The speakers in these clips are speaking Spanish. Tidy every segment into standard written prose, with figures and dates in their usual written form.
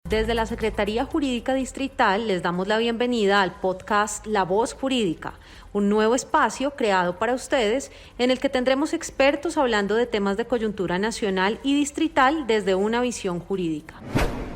Desde la Secretaría Jurídica Distrital les damos la bienvenida al podcast La Voz Jurídica, un nuevo espacio creado para ustedes en el que tendremos expertos hablando de temas de coyuntura nacional y distrital desde una visión jurídica.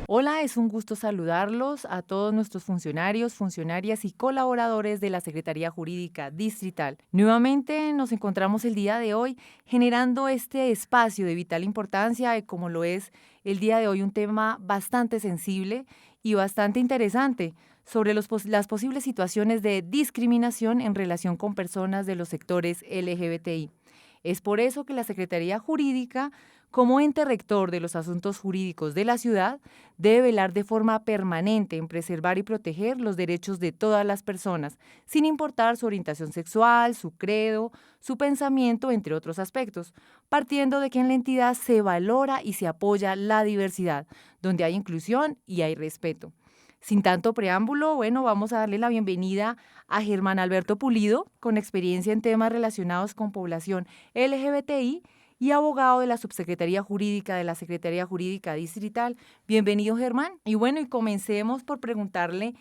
Hola, es un gusto saludarlos a todos nuestros funcionarios, funcionarias y colaboradores de la Secretaría Jurídica Distrital. Nuevamente nos encontramos el día de hoy generando este espacio de vital importancia, como lo es el día de hoy un tema bastante sensible y bastante interesante sobre las posibles situaciones de discriminación en relación con personas de los sectores LGBTI. Es por eso que la Secretaría Jurídica, como ente rector de los asuntos jurídicos de la ciudad, debe velar de forma permanente en preservar y proteger los derechos de todas las personas, sin importar su orientación sexual, su credo, su pensamiento, entre otros aspectos, partiendo de que en la entidad se valora y se apoya la diversidad, donde hay inclusión y hay respeto. Sin tanto preámbulo, vamos a darle la bienvenida a Germán Alberto Pulido, con experiencia en temas relacionados con población LGBTI y abogado de la Subsecretaría Jurídica de la Secretaría Jurídica Distrital. Bienvenido, Germán. Y comencemos por preguntarle,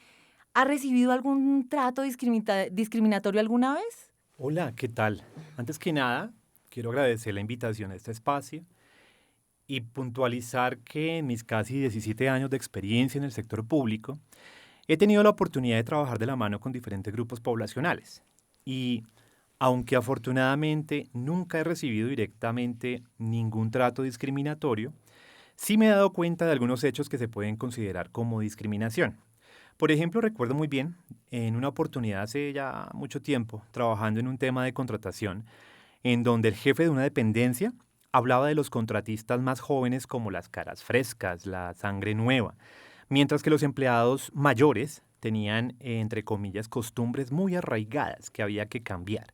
¿ha recibido algún trato discriminatorio alguna vez? Hola, ¿qué tal? Antes que nada, quiero agradecer la invitación a este espacio y puntualizar que en mis casi 17 años de experiencia en el sector público, he tenido la oportunidad de trabajar de la mano con diferentes grupos poblacionales y, aunque afortunadamente nunca he recibido directamente ningún trato discriminatorio, sí me he dado cuenta de algunos hechos que se pueden considerar como discriminación. Por ejemplo, recuerdo muy bien, en una oportunidad hace ya mucho tiempo, trabajando en un tema de contratación, en donde el jefe de una dependencia hablaba de los contratistas más jóvenes como las caras frescas, la sangre nueva, mientras que los empleados mayores tenían, entre comillas, costumbres muy arraigadas que había que cambiar.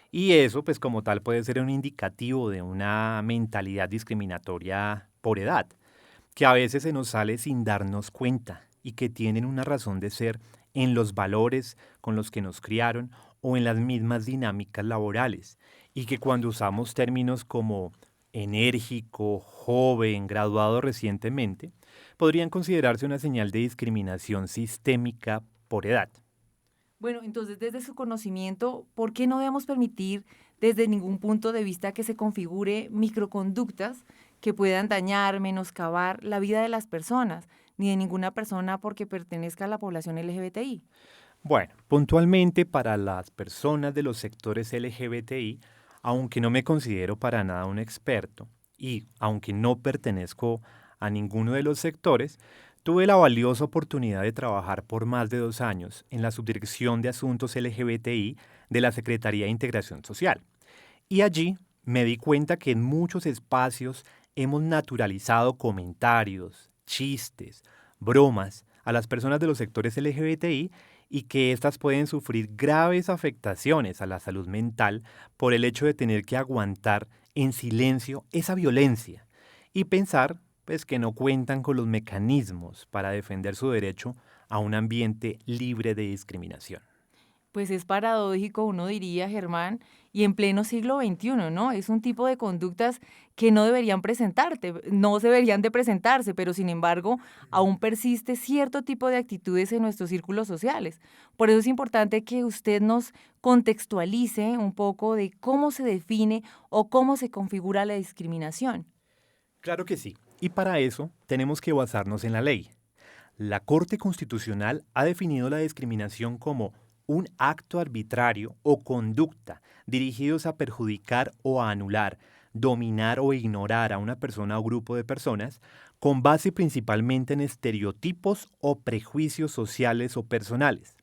Y eso, pues como tal, puede ser un indicativo de una mentalidad discriminatoria por edad, que a veces se nos sale sin darnos cuenta y que tienen una razón de ser en los valores con los que nos criaron o en las mismas dinámicas laborales, y que cuando usamos términos como enérgico, joven, graduado recientemente, podrían considerarse una señal de discriminación sistémica por edad. Entonces, desde su conocimiento, ¿por qué no debemos permitir desde ningún punto de vista que se configure microconductas que puedan dañar, menoscabar la vida de las personas, ni de ninguna persona porque pertenezca a la población LGBTI? Bueno, puntualmente para las personas de los sectores LGBTI, aunque no me considero para nada un experto y aunque no pertenezco a ninguno de los sectores, tuve la valiosa oportunidad de trabajar por más de 2 años en la Subdirección de Asuntos LGBTI de la Secretaría de Integración Social. Y allí me di cuenta que en muchos espacios hemos naturalizado comentarios, chistes, bromas a las personas de los sectores LGBTI y que éstas pueden sufrir graves afectaciones a la salud mental por el hecho de tener que aguantar en silencio esa violencia y pensar pues que no cuentan con los mecanismos para defender su derecho a un ambiente libre de discriminación. Pues es paradójico, uno diría, Germán, y en pleno siglo XXI, ¿no? Es un tipo de conductas que no no deberían de presentarse, pero sin embargo, aún persiste cierto tipo de actitudes en nuestros círculos sociales. Por eso es importante que usted nos contextualice un poco de cómo se define o cómo se configura la discriminación. Claro que sí, y para eso tenemos que basarnos en la ley. La Corte Constitucional ha definido la discriminación como un acto arbitrario o conducta dirigidos a perjudicar o a anular, dominar o ignorar a una persona o grupo de personas con base principalmente en estereotipos o prejuicios sociales o personales,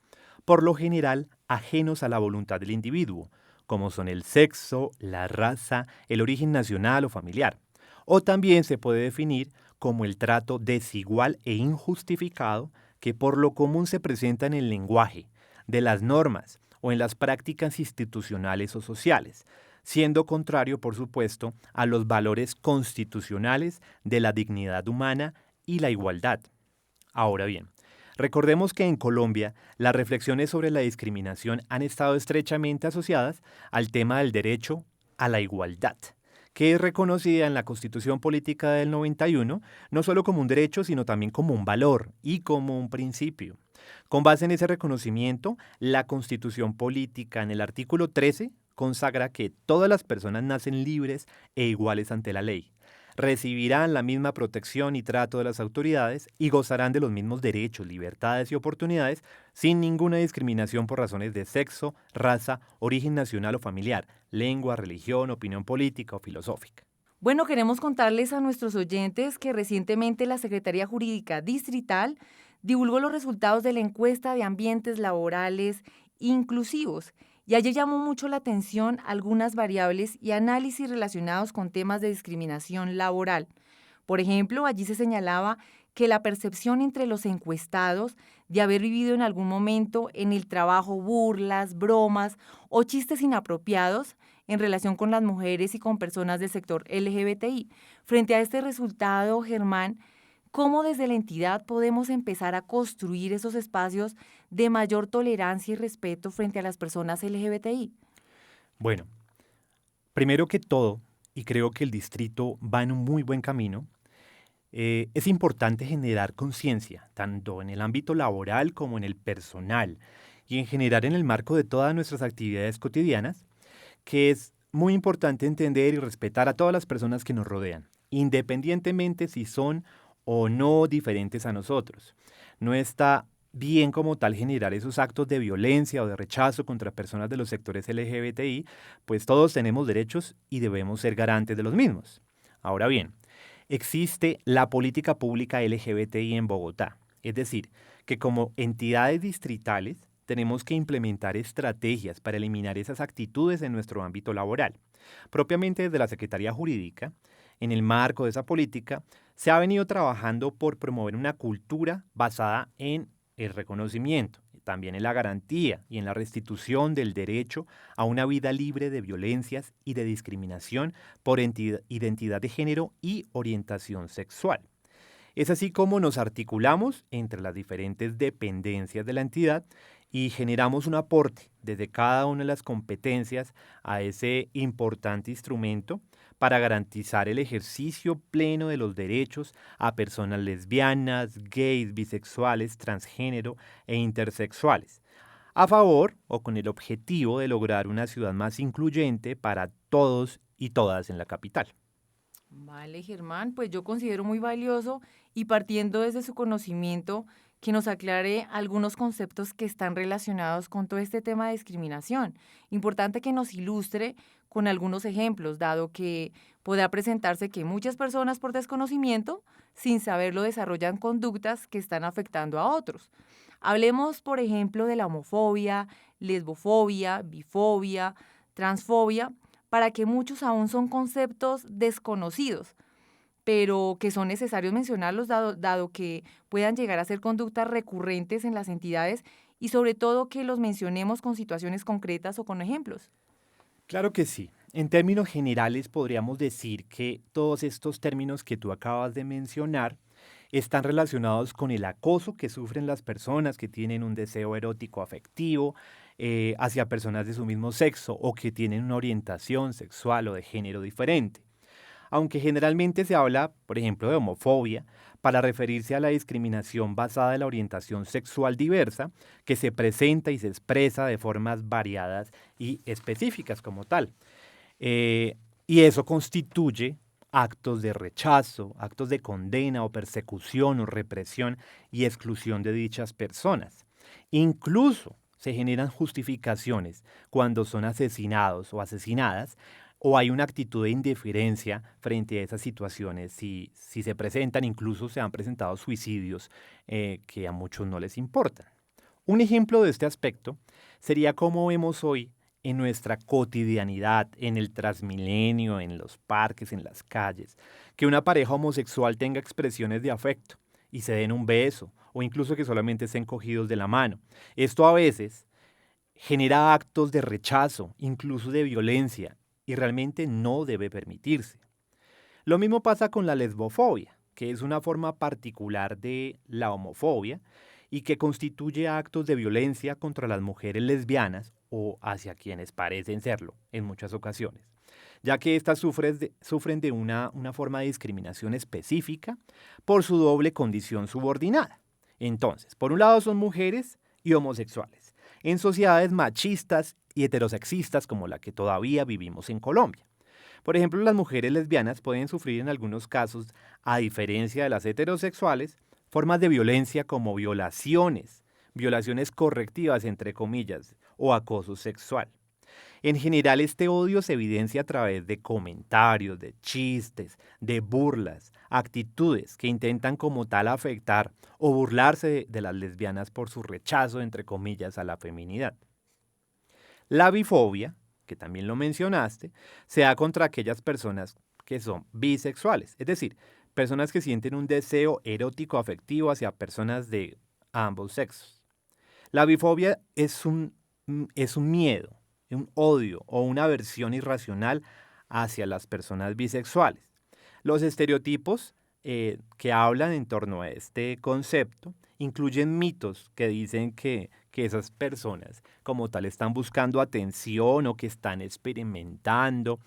por lo general ajenos a la voluntad del individuo, como son el sexo, la raza, el origen nacional o familiar. O también se puede definir como el trato desigual e injustificado que por lo común se presenta en el lenguaje, de las normas o en las prácticas institucionales o sociales, siendo contrario, por supuesto, a los valores constitucionales de la dignidad humana y la igualdad. Ahora bien, recordemos que en Colombia las reflexiones sobre la discriminación han estado estrechamente asociadas al tema del derecho a la igualdad, que es reconocida en la Constitución Política del 91 no solo como un derecho, sino también como un valor y como un principio. Con base en ese reconocimiento, la Constitución Política en el artículo 13 consagra que todas las personas nacen libres e iguales ante la ley. Recibirán la misma protección y trato de las autoridades y gozarán de los mismos derechos, libertades y oportunidades sin ninguna discriminación por razones de sexo, raza, origen nacional o familiar, lengua, religión, opinión política o filosófica. Bueno, queremos contarles a nuestros oyentes que recientemente la Secretaría Jurídica Distrital divulgó los resultados de la encuesta de ambientes laborales inclusivos y allí llamó mucho la atención algunas variables y análisis relacionados con temas de discriminación laboral. Por ejemplo, allí se señalaba que la percepción entre los encuestados de haber vivido en algún momento en el trabajo burlas, bromas o chistes inapropiados en relación con las mujeres y con personas del sector LGBTI. Frente a este resultado, Germán, ¿cómo desde la entidad podemos empezar a construir esos espacios de mayor tolerancia y respeto frente a las personas LGBTI? Bueno, primero que todo, y creo que el distrito va en un muy buen camino, es importante generar conciencia, tanto en el ámbito laboral como en el personal, y en general en el marco de todas nuestras actividades cotidianas, que es muy importante entender y respetar a todas las personas que nos rodean, independientemente si son o no diferentes a nosotros. No está bien como tal generar esos actos de violencia o de rechazo contra personas de los sectores LGBTI, pues todos tenemos derechos y debemos ser garantes de los mismos. Ahora bien, existe la política pública LGBTI en Bogotá, es decir, que como entidades distritales tenemos que implementar estrategias para eliminar esas actitudes en nuestro ámbito laboral. Propiamente desde la Secretaría Jurídica, en el marco de esa política, se ha venido trabajando por promover una cultura basada en el reconocimiento, también en la garantía y en la restitución del derecho a una vida libre de violencias y de discriminación por identidad de género y orientación sexual. Es así como nos articulamos entre las diferentes dependencias de la entidad y generamos un aporte desde cada una de las competencias a ese importante instrumento para garantizar el ejercicio pleno de los derechos a personas lesbianas, gays, bisexuales, transgénero e intersexuales, a favor o con el objetivo de lograr una ciudad más incluyente para todos y todas en la capital. Vale, Germán, pues yo considero muy valioso y partiendo desde su conocimiento que nos aclare algunos conceptos que están relacionados con todo este tema de discriminación. Importante que nos ilustre con algunos ejemplos, dado que podrá presentarse que muchas personas por desconocimiento, sin saberlo, desarrollan conductas que están afectando a otros. Hablemos, por ejemplo, de la homofobia, lesbofobia, bifobia, transfobia, para que muchos aún son conceptos desconocidos, pero que son necesarios mencionarlos dado que puedan llegar a ser conductas recurrentes en las entidades y sobre todo que los mencionemos con situaciones concretas o con ejemplos. Claro que sí. En términos generales podríamos decir que todos estos términos que tú acabas de mencionar están relacionados con el acoso que sufren las personas que tienen un deseo erótico afectivo hacia personas de su mismo sexo o que tienen una orientación sexual o de género diferente. Aunque generalmente se habla, por ejemplo, de homofobia, para referirse a la discriminación basada en la orientación sexual diversa, que se presenta y se expresa de formas variadas y específicas como tal. Y eso constituye actos de rechazo, actos de condena o persecución o represión y exclusión de dichas personas. Incluso se generan justificaciones cuando son asesinados o asesinadas o hay una actitud de indiferencia frente a esas situaciones. Si se presentan, incluso se han presentado suicidios que a muchos no les importan. Un ejemplo de este aspecto sería cómo vemos hoy en nuestra cotidianidad, en el Transmilenio, en los parques, en las calles, que una pareja homosexual tenga expresiones de afecto y se den un beso o incluso que solamente estén cogidos de la mano. Esto a veces genera actos de rechazo, incluso de violencia, y realmente no debe permitirse. Lo mismo pasa con la lesbofobia, que es una forma particular de la homofobia y que constituye actos de violencia contra las mujeres lesbianas o hacia quienes parecen serlo en muchas ocasiones. ya que éstas sufren de una forma de discriminación específica por su doble condición subordinada. Entonces, por un lado son mujeres y homosexuales, en sociedades machistas y heterosexistas como la que todavía vivimos en Colombia. Por ejemplo, las mujeres lesbianas pueden sufrir en algunos casos, a diferencia de las heterosexuales, formas de violencia como violaciones correctivas entre comillas, o acoso sexual. En general, este odio se evidencia a través de comentarios, de chistes, de burlas, actitudes que intentan como tal afectar o burlarse de las lesbianas por su rechazo, entre comillas, a la feminidad. La bifobia, que también lo mencionaste, se da contra aquellas personas que son bisexuales, es decir, personas que sienten un deseo erótico afectivo hacia personas de ambos sexos. La bifobia es un miedo, un odio o una aversión irracional hacia las personas bisexuales. Los estereotipos que hablan en torno a este concepto incluyen mitos que dicen que esas personas como tal están buscando atención o que están experimentando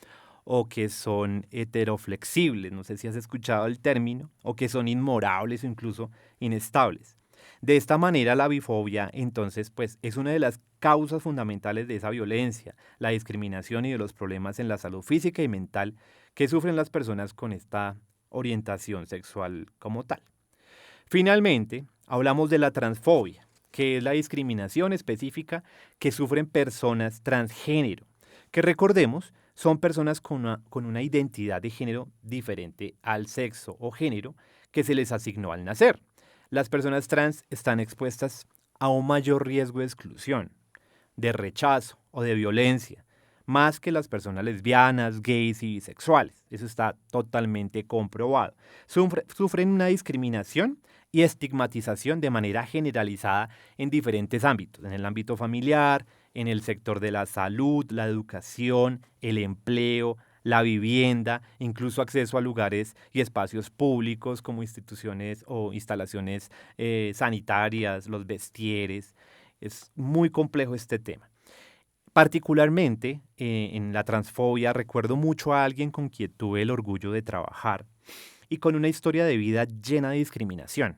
o que son heteroflexibles, no sé si has escuchado el término, o que son inmorables o incluso inestables. De esta manera, la bifobia, entonces, pues, es una de las causas fundamentales de esa violencia, la discriminación y de los problemas en la salud física y mental que sufren las personas con esta orientación sexual como tal. Finalmente, hablamos de la transfobia, que es la discriminación específica que sufren personas transgénero, que recordemos, son personas con una identidad de género diferente al sexo o género que se les asignó al nacer. Las personas trans están expuestas a un mayor riesgo de exclusión, de rechazo o de violencia, más que las personas lesbianas, gays y bisexuales. Eso está totalmente comprobado. Sufren una discriminación y estigmatización de manera generalizada en diferentes ámbitos, en el ámbito familiar, en el sector de la salud, la educación, el empleo, la vivienda, incluso acceso a lugares y espacios públicos como instituciones o instalaciones sanitarias, los vestieres. Es muy complejo este tema. Particularmente en la transfobia recuerdo mucho a alguien con quien tuve el orgullo de trabajar y con una historia de vida llena de discriminación.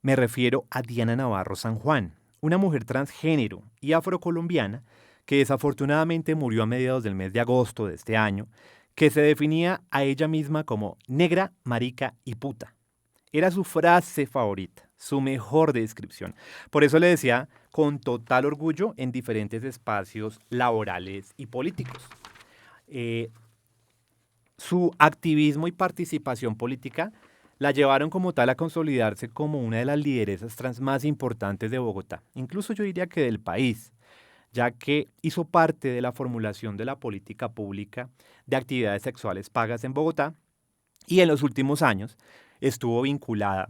Me refiero a Diana Navarro San Juan, una mujer transgénero y afrocolombiana que desafortunadamente murió a mediados del mes de agosto de este año, que se definía a ella misma como negra, marica y puta. Era su frase favorita, su mejor descripción. Por eso le decía con total orgullo en diferentes espacios laborales y políticos. Su activismo y participación política la llevaron como tal a consolidarse como una de las lideresas trans más importantes de Bogotá, incluso yo diría que del país, ya que hizo parte de la formulación de la política pública de actividades sexuales pagas en Bogotá y en los últimos años estuvo vinculada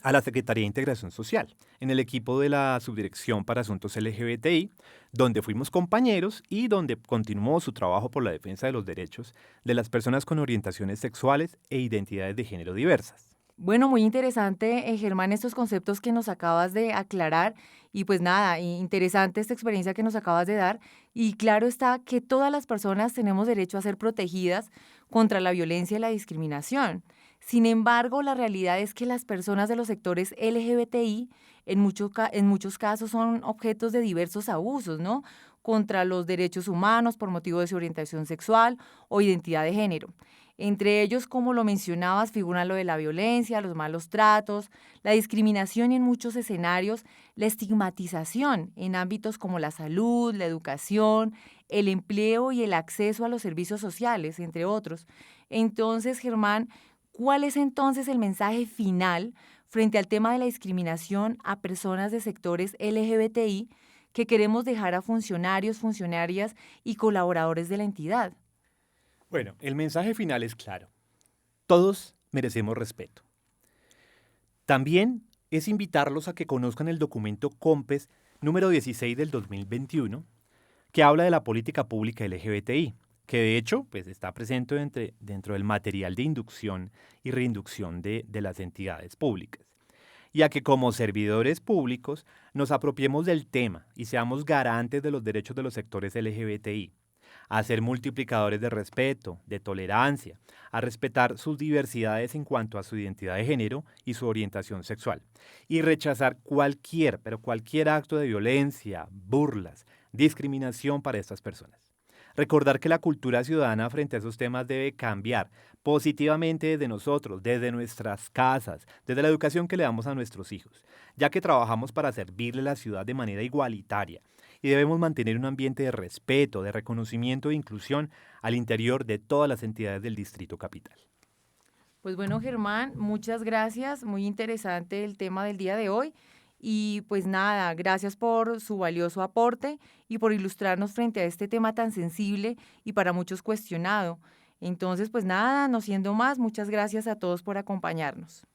a la Secretaría de Integración Social, en el equipo de la Subdirección para Asuntos LGBTI, donde fuimos compañeros y donde continuó su trabajo por la defensa de los derechos de las personas con orientaciones sexuales e identidades de género diversas. Bueno, muy interesante, Germán, estos conceptos que nos acabas de aclarar y pues nada, interesante esta experiencia que nos acabas de dar y claro está que todas las personas tenemos derecho a ser protegidas contra la violencia y la discriminación. Sin embargo, la realidad es que las personas de los sectores LGBTI en muchos casos son objetos de diversos abusos, ¿no? Contra los derechos humanos por motivo de su orientación sexual o identidad de género. Entre ellos, como lo mencionabas, figura lo de la violencia, los malos tratos, la discriminación y en muchos escenarios, la estigmatización en ámbitos como la salud, la educación, el empleo y el acceso a los servicios sociales, entre otros. Entonces, Germán, ¿cuál es entonces el mensaje final frente al tema de la discriminación a personas de sectores LGBTI que queremos dejar a funcionarios, funcionarias y colaboradores de la entidad? Bueno, el mensaje final es claro. Todos merecemos respeto. También es invitarlos a que conozcan el documento COMPES número 16 del 2021, que habla de la política pública LGBTI, que de hecho pues, está presente dentro del material de inducción y reinducción de las entidades públicas. Y a que como servidores públicos nos apropiemos del tema y seamos garantes de los derechos de los sectores LGBTI. a ser multiplicadores de respeto, de tolerancia, a respetar sus diversidades en cuanto a su identidad de género y su orientación sexual, y rechazar cualquier acto de violencia, burlas, discriminación para estas personas. Recordar que la cultura ciudadana frente a esos temas debe cambiar positivamente desde nosotros, desde nuestras casas, desde la educación que le damos a nuestros hijos, ya que trabajamos para servirle a la ciudad de manera igualitaria y debemos mantener un ambiente de respeto, de reconocimiento e inclusión al interior de todas las entidades del Distrito Capital. Pues bueno, Germán, muchas gracias. Muy interesante el tema del día de hoy. Y pues nada, gracias por su valioso aporte y por ilustrarnos frente a este tema tan sensible y para muchos cuestionado. Entonces, pues nada, no siendo más, muchas gracias a todos por acompañarnos.